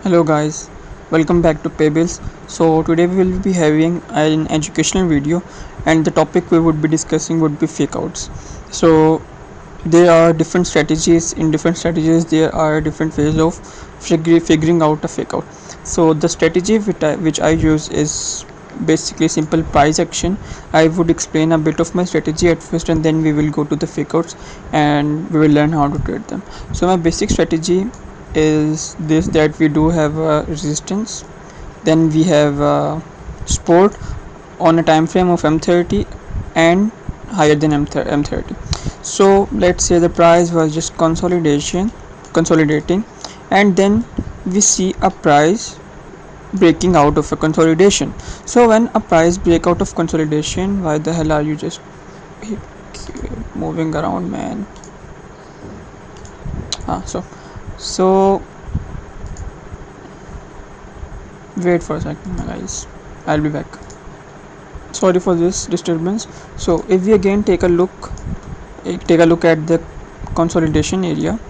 Hello guys, welcome back to Paybills. So today we will be having an educational video, and the topic we would be discussing would be fakeouts. So there are different strategies. In different strategies there are different ways of figuring out a fakeout. So the strategy which I use is basically simple price action. I would explain a bit of my strategy at first, and then we will go to the fakeouts and we will learn how to trade them. So my basic strategy is this: that we do have a resistance, then we have a support on a time frame of M30 and higher than M30. So let's say the price was just consolidating, and then we see a price breaking out of a consolidation. So when a price break out of consolidation, why the hell are you just moving around, man? So wait for a second, guys, I'll be back. Sorry for this disturbance. So if we again take a look at the consolidation area,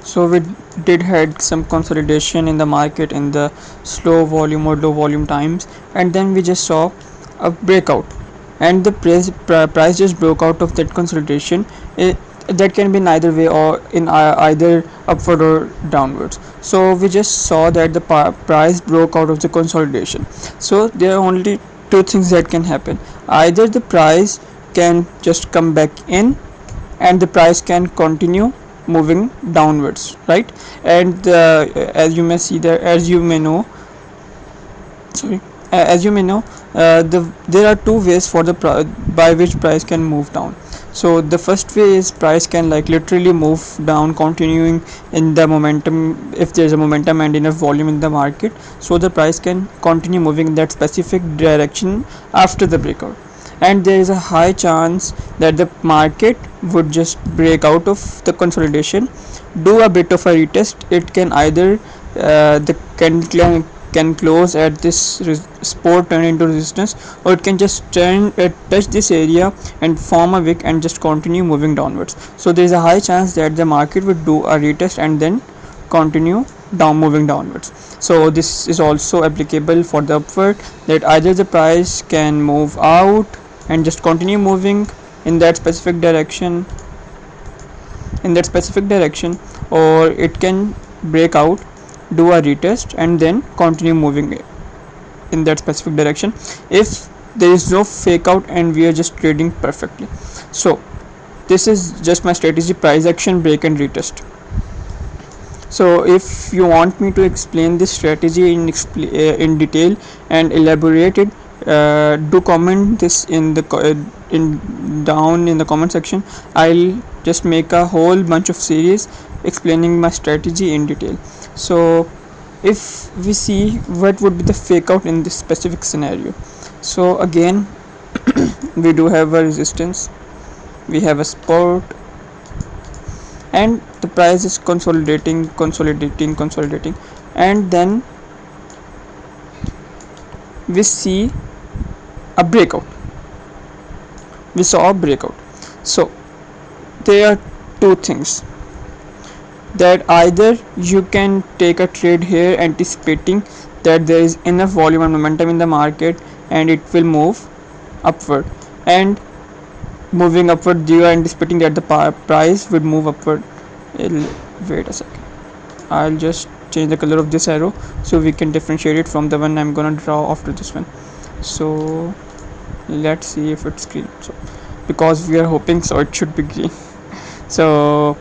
so we did had some consolidation in the market in the slow volume or low volume times, and then we just saw a breakout, and the price just broke out of that consolidation. That can be neither way, or in either upward or downwards. So we just saw that the price broke out of the consolidation. So there are only two things that can happen: either the price can just come back in, and the price can continue moving downwards, right? And as you may see there, as you may know, sorry as you may know, there are two ways for the by which price can move down. So the first way is price can like literally move down, continuing in the momentum. If there is a momentum and enough volume in the market, so the price can continue moving in that specific direction after the breakout, and there is a high chance that the market would just break out of the consolidation, do a bit of a retest. It can either the can close at this support, turn into resistance, or it can just touch this area and form a wick and just continue moving downwards. So there is a high chance that the market would do a retest and then continue moving downwards. So this is also applicable for the upward, that either the price can move out and just continue moving in that specific direction, or it can break out, do a retest, and then continue moving in that specific direction if there is no fake out and we are just trading perfectly. So this is just my strategy: price action, break and retest. So if you want me to explain this strategy in detail and elaborate it, do comment this in the down in the comment section. I'll just make a whole bunch of series explaining my strategy in detail. So if we see what would be the fake out in this specific scenario, so again we do have a resistance, we have a support, and the price is consolidating, and then we see a breakout. So there are two things: that either you can take a trade here anticipating that there is enough volume and momentum in the market and it will move upward, and moving upward you are anticipating that the price would move upward. Wait a second, I'll just change the color of this arrow so we can differentiate it from the one I'm gonna draw after this one. So let's see if it's green, so because we are hoping so it should be green. So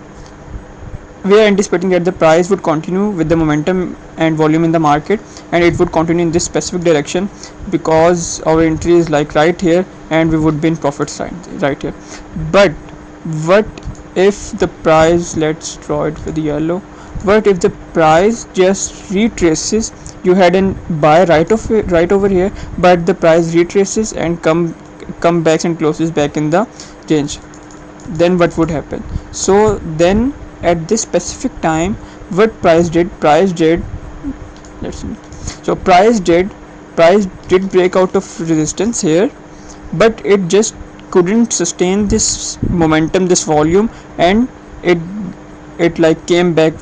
we are anticipating that the price would continue with the momentum and volume in the market, and it would continue in this specific direction because our entry is like right here and we would be in profit side right here. But what if the price, let's draw it with yellow, what if the price just retraces? You had an buy right over here, but the price retraces and come back and closes back in the range. Then what would happen? So then at this specific time, what price did let's see. So price did break out of resistance here, but it just couldn't sustain this momentum, this volume, and it like came back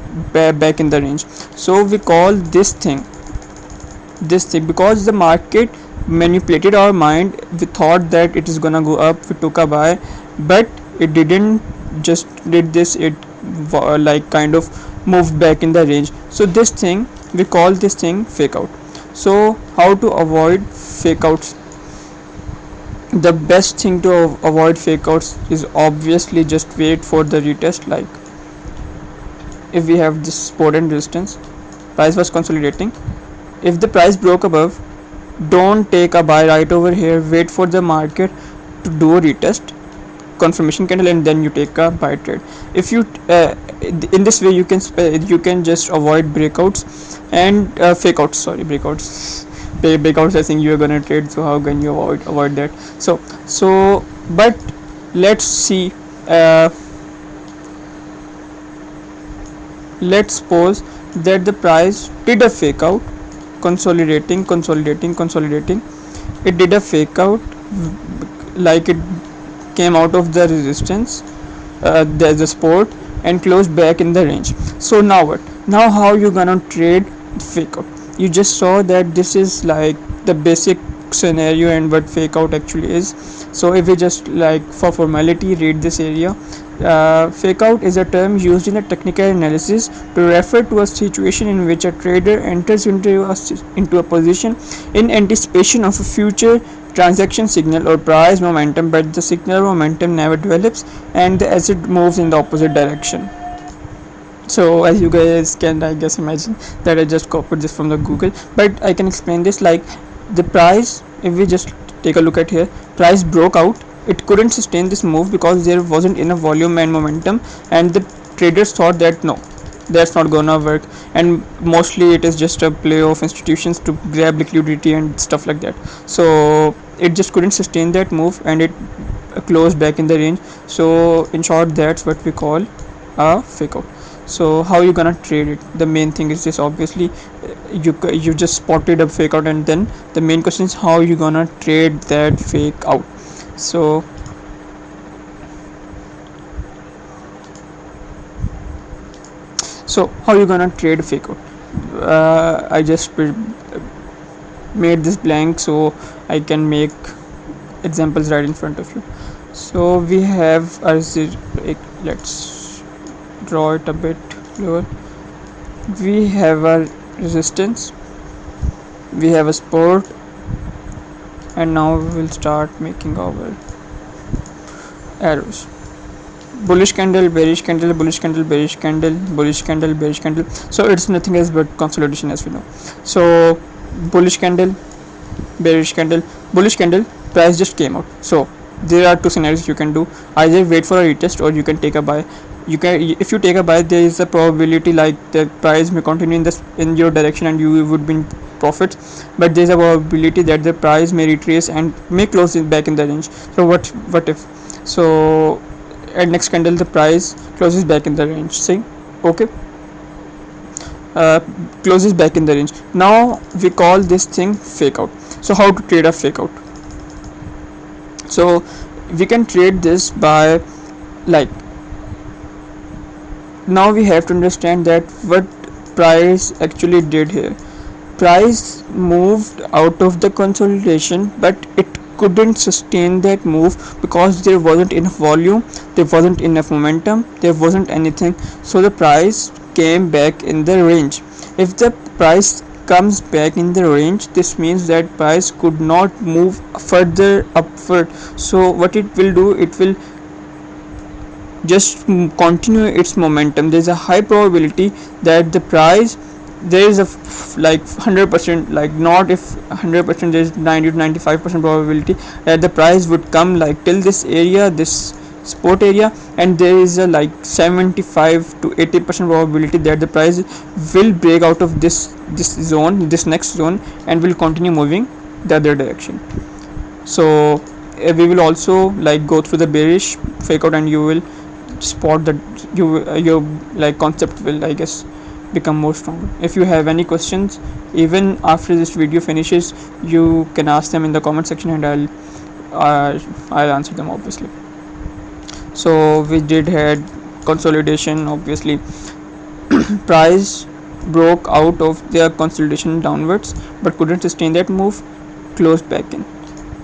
in the range. So we call this thing because the market manipulated our mind. We thought that it is gonna go up, we took a buy, but it didn't just did this, it like kind of moved back in the range. So this thing, we call this thing fake out. So how to avoid fake outs? The best thing to avoid fake outs is obviously just wait for the retest. Like if we have this support and resistance, price was consolidating, if the price broke above, don't take a buy right over here, wait for the market to do a retest confirmation candle, and then you take a buy trade. If you in this way you can just avoid breakouts and fake outs, sorry, breakouts I think you are gonna trade, so how can you avoid that? So but let's see, uh, let's suppose that the price did a fake out, consolidating, it did a fake out, like it came out of the resistance, there's a support, and closed back in the range. So now what? Now how you gonna trade fake out? You just saw that this is like the basic scenario and what fake out actually is. So if we just like for formality read this area, fake out is a term used in a technical analysis to refer to a situation in which a trader enters into a position in anticipation of a future transaction signal or price momentum, but the signal or momentum never develops and the asset moves in the opposite direction. So as you guys can I guess imagine that I just copied this from the Google, but I can explain this. Like the price, if we just take a look at here, price broke out, it couldn't sustain this move because there wasn't enough volume and momentum, and the traders thought that no, that's not gonna work, and mostly it is just a play of institutions to grab liquidity and stuff like that. So it just couldn't sustain that move and it closed back in the range. So in short, that's what we call a fake out. So how you gonna trade it? The main thing is this, obviously you just spotted a fake out, and then the main question is how you gonna trade that fake out. So how you gonna trade fake out? I just made this blank so I can make examples right in front of you. So we have our let's draw it a bit lower. We have a resistance, we have a support, and now we will start making our arrows. Bullish candle, bearish candle, bullish candle, bearish candle, bullish candle, bearish candle. So it's nothing else but consolidation, as we know. So bullish candle, bearish candle, bullish candle, price just came out. So there are two scenarios you can do: either wait for a retest or you can take a buy. You can, if you take a buy, there is a probability like the price may continue in your direction and you would be in profits, but there is a probability that the price may retrace and may close it back in the range. So what if? So at next candle the price closes back in the range, see, okay, closes back in the range. Now we call this thing fake out. So how to trade a fake out? So we can trade this by, like, now we have to understand that what price actually did here. Price moved out of the consolidation, but it couldn't sustain that move because there wasn't enough volume, there wasn't enough momentum, there wasn't anything. So the price came back in the range. If the price comes back in the range, this means that price could not move further upward. So what it will do, it will just continue its momentum. There's a high probability that the price, there is a like 100%, like not if 100%, there's 90 to 95% probability that the price would come like till this area, this support area, and there is a like 75 to 80% probability that the price will break out of this zone, this next zone, and will continue moving the other direction. So we will also like go through the bearish fake out, and you will spot that your like concept will, I guess, become more stronger. If you have any questions even after this video finishes, you can ask them in the comment section and I'll answer them, obviously. So we did had consolidation. Obviously price broke out of their consolidation downwards but couldn't sustain that move, closed back in.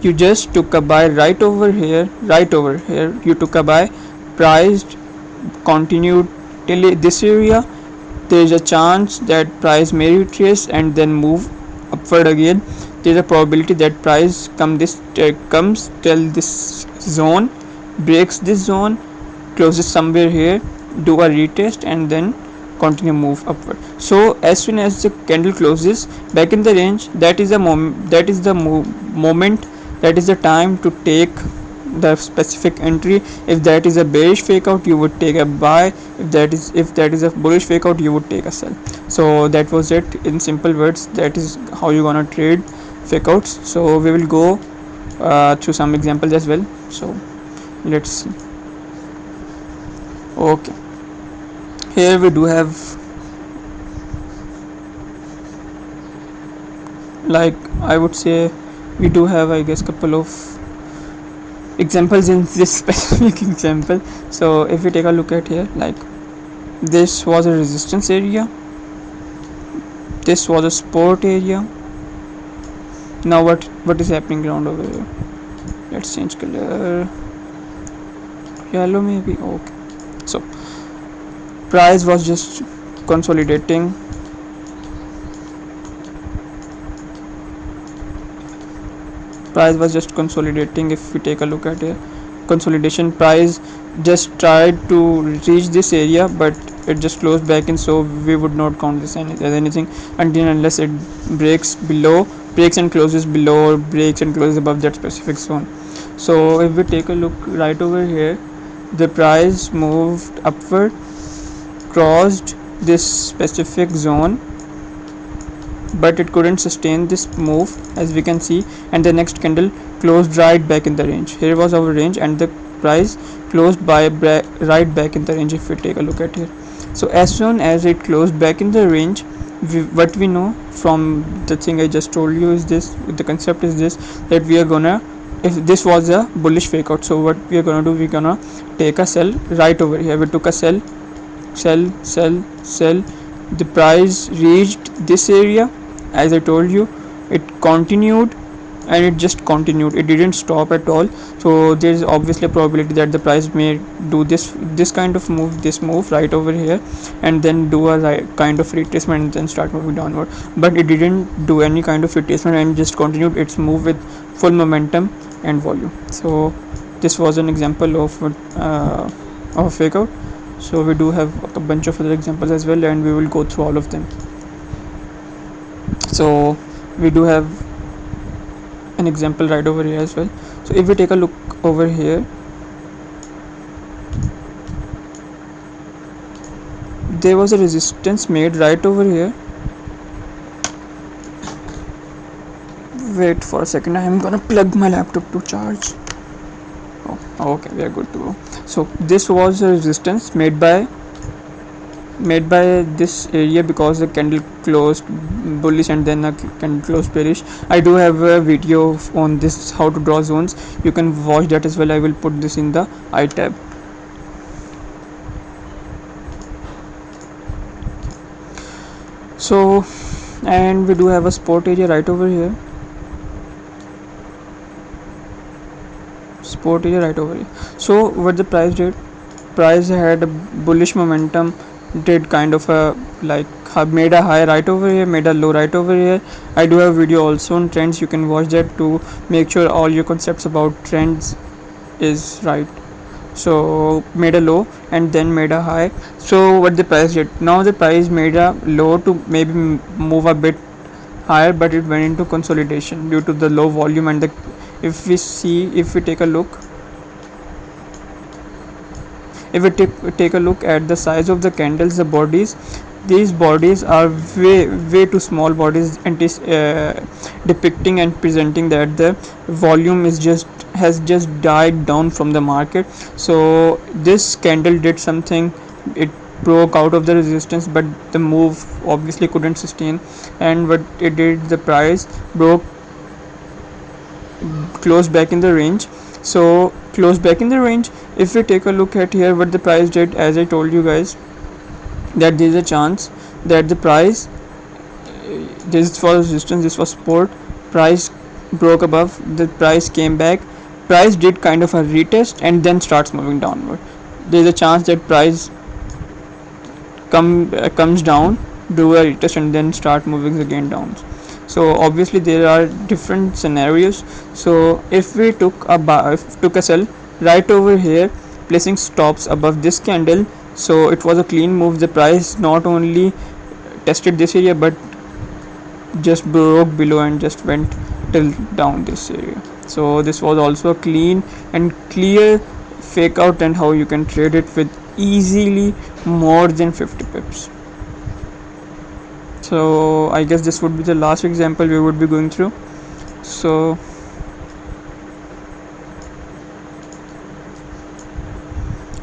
You just took a buy right over here, you took a buy, price continued till this area. There is a chance that price may retrace and then move upward again. There is a probability that price comes till this zone, breaks this zone, closes somewhere here, do a retest, and then continue move upward. So as soon as the candle closes back in the range, that is the moment, that is the time to take the specific entry. If that is a bearish fake out, you would take a buy. If that is a bullish fake out, you would take a sell. So that was it in simple words. That is how you gonna trade fake outs. So we will go through some examples as well. So let's see. Okay, here we do have, like I would say, we do have, I guess, couple of examples in this specific example. So if we take a look at here, like this was a resistance area, this was a support area. Now what is happening around over here? Let's change color, yellow maybe. Okay, so price was just consolidating. If we take a look at here, consolidation, price just tried to reach this area but it just closed back in, so we would not count this as anything until unless it breaks and closes below, or breaks and closes above that specific zone. So if we take a look right over here, the price moved upward, crossed this specific zone, but it couldn't sustain this move, as we can see, and the next candle closed right back in the range. Here was our range and the price closed by right back in the range. If we take a look at here, so as soon as it closed back in the range, what we know from the thing I just told you is this, the concept is this, that we are gonna, if this was a bullish fake out, so what we are gonna do, we're gonna take a sell right over here. We took a sell, the price reached this area. As I told you, it continued and it just continued, it didn't stop at all. So there is obviously a probability that the price may do this kind of move, this move right over here, and then do a kind of retracement and then start moving downward. But it didn't do any kind of retracement and just continued its move with full momentum and volume. So this was an example of a fake out. So we do have a bunch of other examples as well, and we will go through all of them. So we do have an example right over here as well. So if we take a look over here, there was a resistance made right over here. Wait for a second, I am gonna plug my laptop to charge. Oh, okay, we are good to go. So this was a resistance made by this area because the candle closed bullish and then the candle closed bearish. I do have a video on this, how to draw zones. You can watch that as well. I will put this in the I tab. So, and we do have a support area right over here. So what the price did, price had a bullish momentum, did kind of a like made a high right over here, made a low right over here. I do have a video also on trends, you can watch that to make sure all your concepts about trends is right. So made a low and then made a high. So what the price did, now the price made a low to maybe move a bit higher, but it went into consolidation due to the low volume. And the if we take a look, if we take a look at the size of the candles, the bodies, these bodies are way too small bodies, and depicting and presenting that the volume is has just died down from the market. So this candle did something, it broke out of the resistance, but the move obviously couldn't sustain. And what it did, the price closed back in the range. so close back in the range. If we take a look at here what the price did, as I told you guys that there is a chance that the price, this was resistance, this was support, price broke above, the price came back, price did kind of a retest and then starts moving downward. There is a chance that price comes down, do a retest and then start moving again down. So obviously there are different scenarios. So if we took a sell right over here, placing stops above this candle, so it was a clean move. The price not only tested this area but just broke below and just went till down this area. So this was also a clean and clear fake out, and how you can trade it with easily more than 50 pips. So I guess this would be the last example we would be going through. So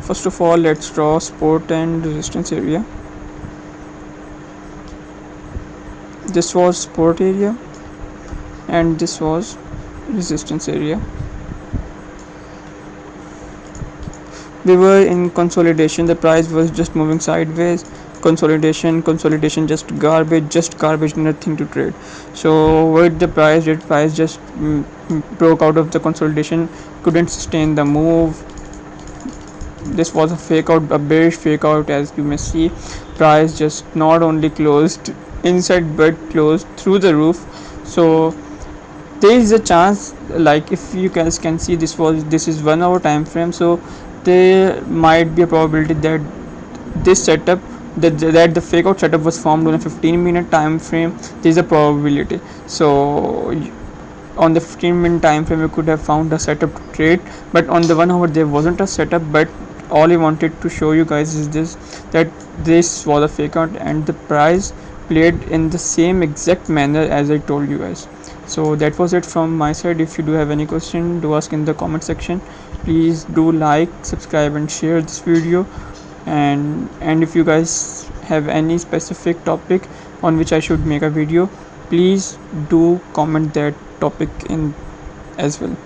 first of all, let's draw support and resistance area. This was support area and this was resistance area. We were in consolidation, the price was just moving sideways. Consolidation, just garbage, nothing to trade. So what the price did, price just broke out of the consolidation, couldn't sustain the move. This was a fake out, a bearish fake out. As you may see, price just not only closed inside but closed through the roof. So there is a chance, like if you guys can see, this is 1 hour time frame, so there might be a probability that this setup, that the fake out setup was formed on a 15-minute time frame. There is a probability. So on the 15-minute time frame you could have found a setup to trade, but on the 1 hour there wasn't a setup. But all I wanted to show you guys is this, that this was a fake out and the price played in the same exact manner as I told you guys. So that was it from my side. If you do have any question, do ask in the comment section. Please do like, subscribe and share this video, and if you guys have any specific topic on which I should make a video, please do comment that topic in as well.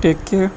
Take care.